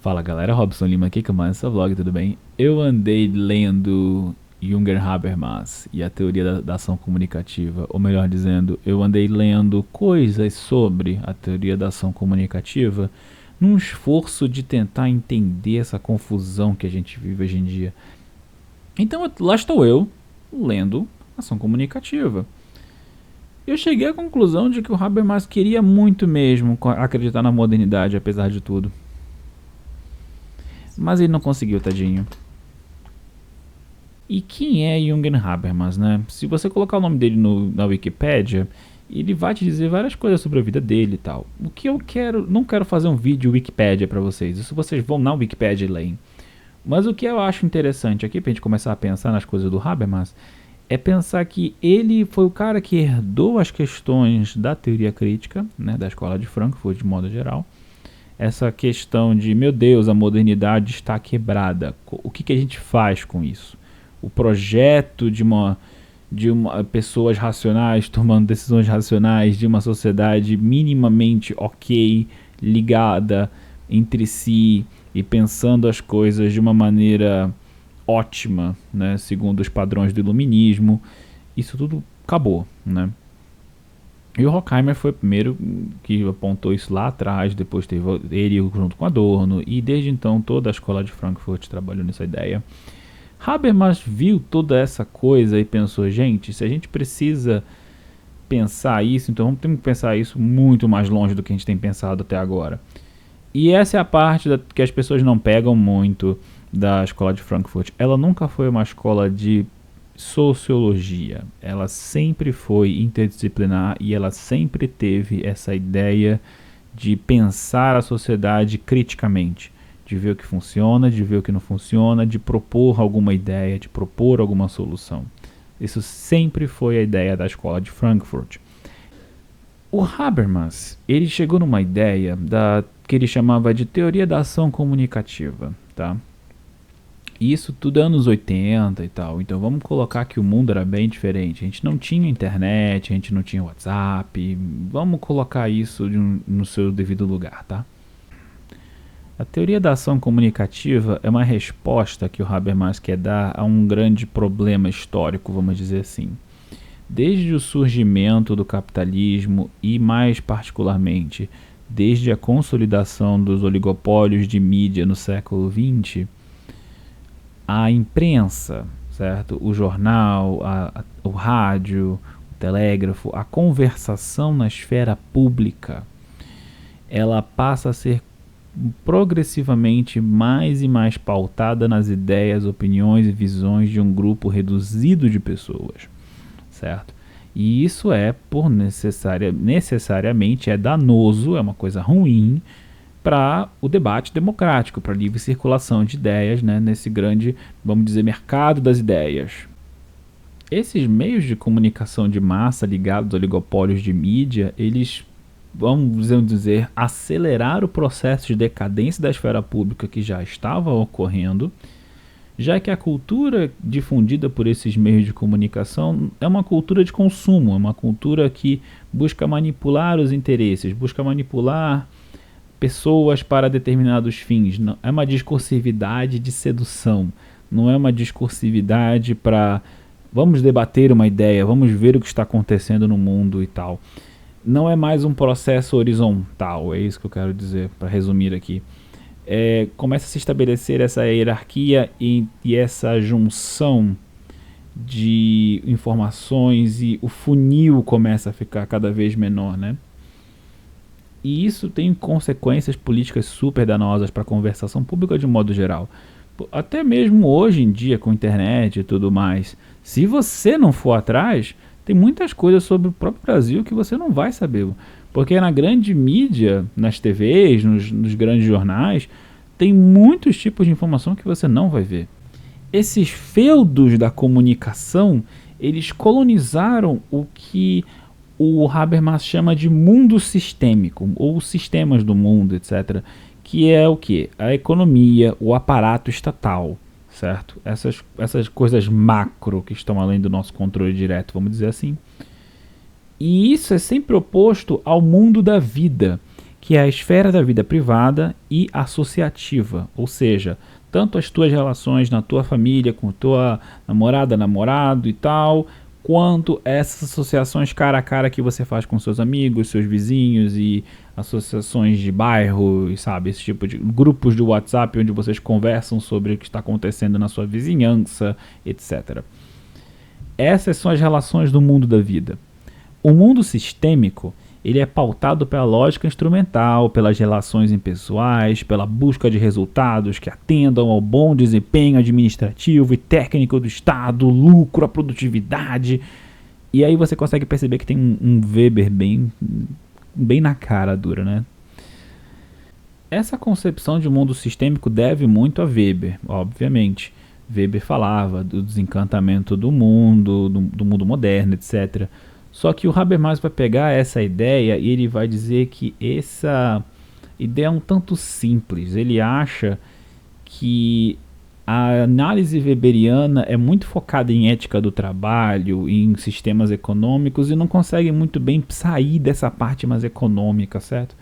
Fala galera, Robson Lima aqui, comanda essa vlog, tudo bem? Eu andei lendo Jürgen Habermas e a teoria da ação comunicativa, ou melhor dizendo, eu andei lendo coisas sobre a teoria da ação comunicativa num esforço de tentar entender essa confusão que a gente vive hoje em dia. Então lá estou eu, lendo ação comunicativa. Eu cheguei à conclusão de que o Habermas queria muito mesmo acreditar na modernidade, apesar de tudo. Mas ele não conseguiu, tadinho. E quem é Jürgen Habermas, né? Se você colocar o nome dele na Wikipédia, ele vai te dizer várias coisas sobre a vida dele e tal. O que eu quero, não quero fazer um vídeo Wikipédia pra vocês. Isso vocês vão na Wikipédia e leem. Mas o que eu acho interessante aqui, pra gente começar a pensar nas coisas do Habermas, é pensar que ele foi o cara que herdou as questões da teoria crítica, né, da escola de Frankfurt de modo geral. Essa questão de, meu Deus, a modernidade está quebrada. O que a gente faz com isso? O projeto de pessoas racionais tomando decisões racionais, de uma sociedade minimamente ok, ligada entre si e pensando as coisas de uma maneira ótima, né, segundo os padrões do iluminismo. Isso tudo acabou, né? E o Horkheimer foi o primeiro que apontou isso lá atrás, depois teve ele junto com Adorno, e desde então toda a escola de Frankfurt trabalhou nessa ideia. Habermas viu toda essa coisa e pensou, gente, se a gente precisa pensar isso, então vamos ter que pensar isso muito mais longe do que a gente tem pensado até agora. E essa é a parte que as pessoas não pegam muito da escola de Frankfurt. Ela nunca foi uma escola de sociologia, ela sempre foi interdisciplinar e ela sempre teve essa ideia de pensar a sociedade criticamente, de ver o que funciona, de ver o que não funciona, de propor alguma ideia, de propor alguma solução. Isso sempre foi a ideia da escola de Frankfurt. O Habermas, ele chegou numa ideia que ele chamava de teoria da ação comunicativa, tá? Isso tudo é anos 80 e tal, então vamos colocar que o mundo era bem diferente. A gente não tinha internet, a gente não tinha WhatsApp, vamos colocar isso no seu devido lugar, tá? A teoria da ação comunicativa é uma resposta que o Habermas quer dar a um grande problema histórico, vamos dizer assim. Desde o surgimento do capitalismo e, mais particularmente, desde a consolidação dos oligopólios de mídia no século XX, a imprensa, certo? O jornal, o rádio, o telégrafo, a conversação na esfera pública, ela passa a ser progressivamente mais e mais pautada nas ideias, opiniões e visões de um grupo reduzido de pessoas, certo? E isso é necessariamente é danoso, é uma coisa ruim para o debate democrático, para a livre circulação de ideias, né, nesse grande, vamos dizer, mercado das ideias. Esses meios de comunicação de massa ligados a oligopólios de mídia, eles, vamos dizer, acelerar o processo de decadência da esfera pública que já estava ocorrendo, já que a cultura difundida por esses meios de comunicação é uma cultura de consumo, é uma cultura que busca manipular os interesses, busca manipular pessoas para determinados fins. Não, é uma discursividade de sedução, não é uma discursividade para vamos debater uma ideia, vamos ver o que está acontecendo no mundo e tal. Não é mais um processo horizontal, é isso que eu quero dizer, para resumir aqui. Começa a se estabelecer essa hierarquia e essa junção de informações e o funil começa a ficar cada vez menor, né? E isso tem consequências políticas super danosas para a conversação pública de modo geral. Até mesmo hoje em dia, com internet e tudo mais, se você não for atrás, tem muitas coisas sobre o próprio Brasil que você não vai saber. Porque na grande mídia, nas TVs, nos grandes jornais, tem muitos tipos de informação que você não vai ver. Esses feudos da comunicação, eles colonizaram o que o Habermas chama de mundo sistêmico, ou sistemas do mundo, etc., que é o que? A economia, o aparato estatal, certo? Essas coisas macro que estão além do nosso controle direto, vamos dizer assim. E isso é sempre oposto ao mundo da vida, que é a esfera da vida privada e associativa, ou seja, tanto as tuas relações na tua família, com tua namorada, namorado e tal, quanto essas associações cara a cara que você faz com seus amigos, seus vizinhos e associações de bairro, sabe, esse tipo de grupos de WhatsApp onde vocês conversam sobre o que está acontecendo na sua vizinhança, etc. Essas são as relações do mundo da vida. O mundo sistêmico, ele é pautado pela lógica instrumental, pelas relações impessoais, pela busca de resultados que atendam ao bom desempenho administrativo e técnico do Estado, lucro, a produtividade. E aí você consegue perceber que tem um Weber bem na cara dura, né? Essa concepção de mundo sistêmico deve muito a Weber, obviamente. Weber falava do desencantamento do mundo moderno, etc. Só que o Habermas vai pegar essa ideia e ele vai dizer que essa ideia é um tanto simples. Ele acha que a análise weberiana é muito focada em ética do trabalho, em sistemas econômicos e não consegue muito bem sair dessa parte mais econômica, certo?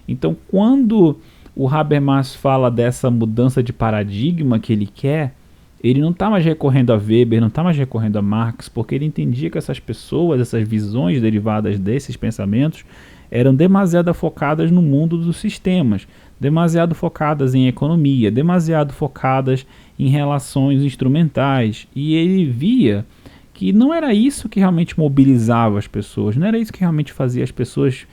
Então, quando o Habermas fala dessa mudança de paradigma que ele quer, ele não está mais recorrendo a Weber, não está mais recorrendo a Marx, porque ele entendia que essas pessoas, essas visões derivadas desses pensamentos, eram demasiado focadas no mundo dos sistemas, demasiado focadas em economia, demasiado focadas em relações instrumentais. E ele via que não era isso que realmente mobilizava as pessoas, não era isso que realmente fazia as pessoas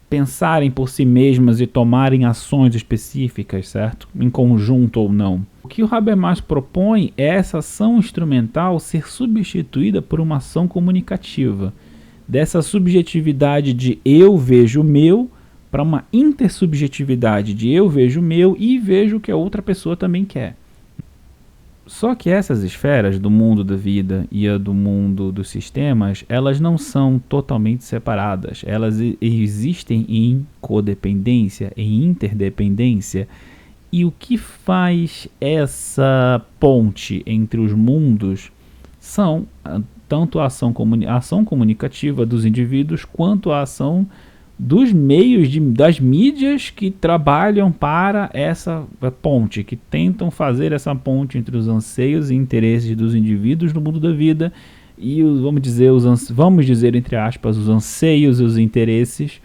pensarem por si mesmas e tomarem ações específicas, certo? Em conjunto ou não. O que o Habermas propõe é essa ação instrumental ser substituída por uma ação comunicativa. Dessa subjetividade de eu vejo o meu para uma intersubjetividade de eu vejo o meu e vejo o que a outra pessoa também quer. Só que essas esferas do mundo da vida e a do mundo dos sistemas, elas não são totalmente separadas. Elas existem em codependência, em interdependência. E o que faz essa ponte entre os mundos são tanto a ação comunicativa dos indivíduos quanto a ação dos meios das mídias que trabalham para essa ponte, que tentam fazer essa ponte entre os anseios e interesses dos indivíduos no mundo da vida e vamos dizer entre aspas, os anseios e os interesses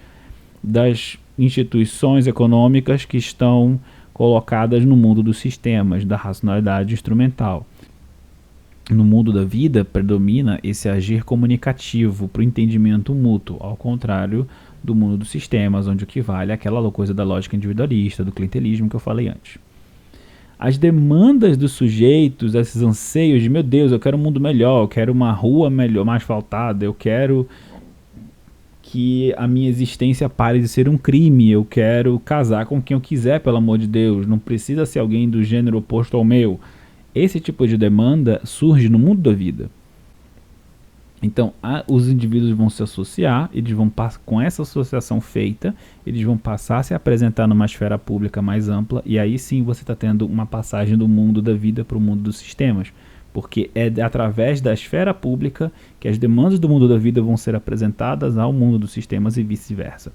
das instituições econômicas que estão colocadas no mundo dos sistemas, da racionalidade instrumental. No mundo da vida predomina esse agir comunicativo para o entendimento mútuo, ao contrário do mundo dos sistemas, onde o que vale é aquela coisa da lógica individualista, do clientelismo que eu falei antes. As demandas dos sujeitos, esses anseios de, meu Deus, eu quero um mundo melhor, eu quero uma rua melhor, mais asfaltada, eu quero que a minha existência pare de ser um crime, eu quero casar com quem eu quiser, pelo amor de Deus, não precisa ser alguém do gênero oposto ao meu. Esse tipo de demanda surge no mundo da vida. Então, os indivíduos vão se associar, eles vão com essa associação feita, eles vão passar a se apresentar numa esfera pública mais ampla, e aí sim você está tendo uma passagem do mundo da vida para o mundo dos sistemas, porque é através da esfera pública que as demandas do mundo da vida vão ser apresentadas ao mundo dos sistemas e vice-versa.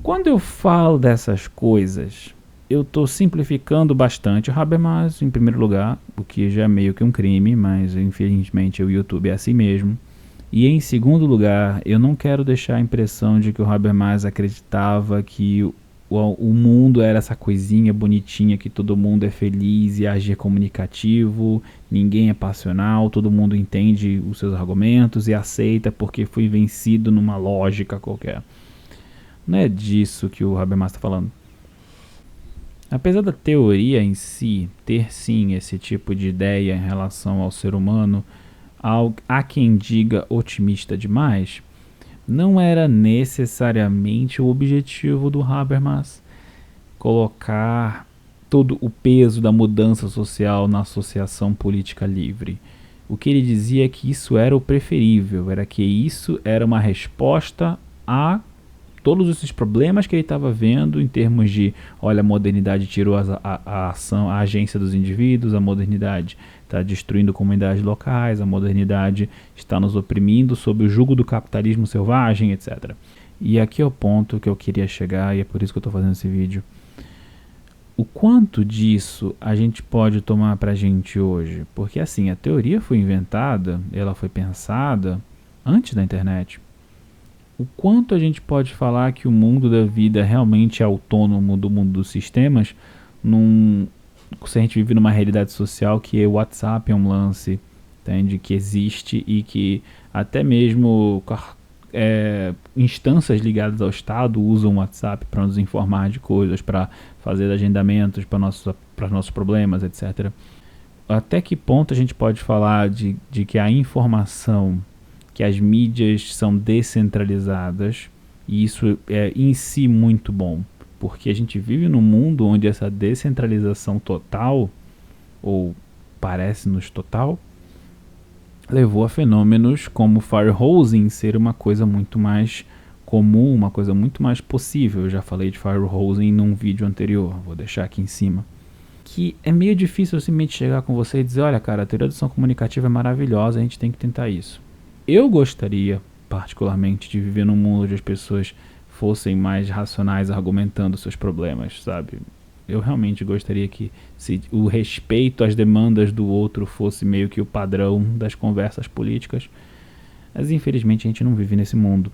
Quando eu falo dessas coisas, eu estou simplificando bastante o Habermas, em primeiro lugar, o que já é meio que um crime, mas infelizmente o YouTube é assim mesmo. E em segundo lugar, eu não quero deixar a impressão de que o Habermas acreditava que o mundo era essa coisinha bonitinha, que todo mundo é feliz e agir comunicativo, ninguém é passional, todo mundo entende os seus argumentos e aceita porque foi vencido numa lógica qualquer. Não é disso que o Habermas está falando. Apesar da teoria em si ter sim esse tipo de ideia em relação ao ser humano, há quem diga otimista demais, não era necessariamente o objetivo do Habermas colocar todo o peso da mudança social na associação política livre. O que ele dizia é que isso era o preferível, era que isso era uma resposta a todos esses problemas que ele estava vendo em termos de, olha, a modernidade tirou a ação, a agência dos indivíduos, a modernidade está destruindo comunidades locais, a modernidade está nos oprimindo sob o jugo do capitalismo selvagem, etc. E aqui é o ponto que eu queria chegar, e é por isso que eu estou fazendo esse vídeo. O quanto disso a gente pode tomar pra gente hoje? Porque assim, a teoria foi inventada, ela foi pensada antes da internet. O quanto a gente pode falar que o mundo da vida realmente é autônomo do mundo dos sistemas, num, se a gente vive numa realidade social que o WhatsApp é um lance, entende? Que existe e que até mesmo instâncias ligadas ao Estado usam o WhatsApp para nos informar de coisas, para fazer agendamentos para nossos problemas, etc. Até que ponto a gente pode falar de que a informação, que as mídias são descentralizadas, e isso é em si muito bom, porque a gente vive num mundo onde essa descentralização total, ou parece-nos total, levou a fenômenos como firehosing ser uma coisa muito mais comum, uma coisa muito mais possível. Eu já falei de firehosing num vídeo anterior, vou deixar aqui em cima. Que é meio difícil simplesmente chegar com você e dizer, olha cara, a teoria da ação comunicativa é maravilhosa, a gente tem que tentar isso. Eu gostaria, particularmente, de viver num mundo onde as pessoas fossem mais racionais argumentando seus problemas, sabe? Eu realmente gostaria que se o respeito às demandas do outro fosse meio que o padrão das conversas políticas. Mas infelizmente a gente não vive nesse mundo.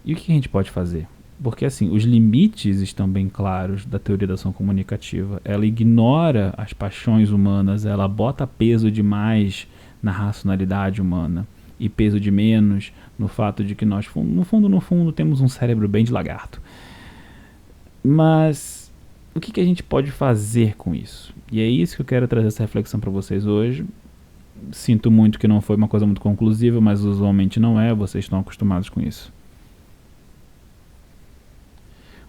E o que a gente pode fazer? Porque assim, os limites estão bem claros da teoria da ação comunicativa. Ela ignora as paixões humanas, ela bota peso demais na racionalidade humana e peso de menos no fato de que nós, no fundo, temos um cérebro bem de lagarto. Mas o que a gente pode fazer com isso? E é isso que eu quero trazer essa reflexão para vocês hoje. Sinto muito que não foi uma coisa muito conclusiva, mas usualmente não é, vocês estão acostumados com isso.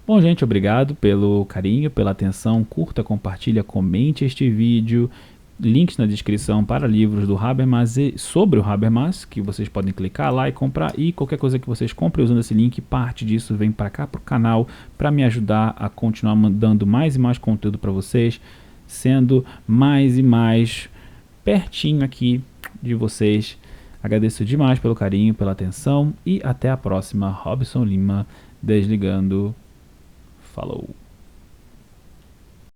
Bom, gente, obrigado pelo carinho, pela atenção. Curta, compartilha, comente este vídeo. Links na descrição para livros do Habermas e sobre o Habermas, que vocês podem clicar lá e comprar. E qualquer coisa que vocês comprem usando esse link, parte disso vem para cá, para o canal, para me ajudar a continuar mandando mais e mais conteúdo para vocês, sendo mais e mais pertinho aqui de vocês. Agradeço demais pelo carinho, pela atenção e até a próxima. Robson Lima, desligando. Falou.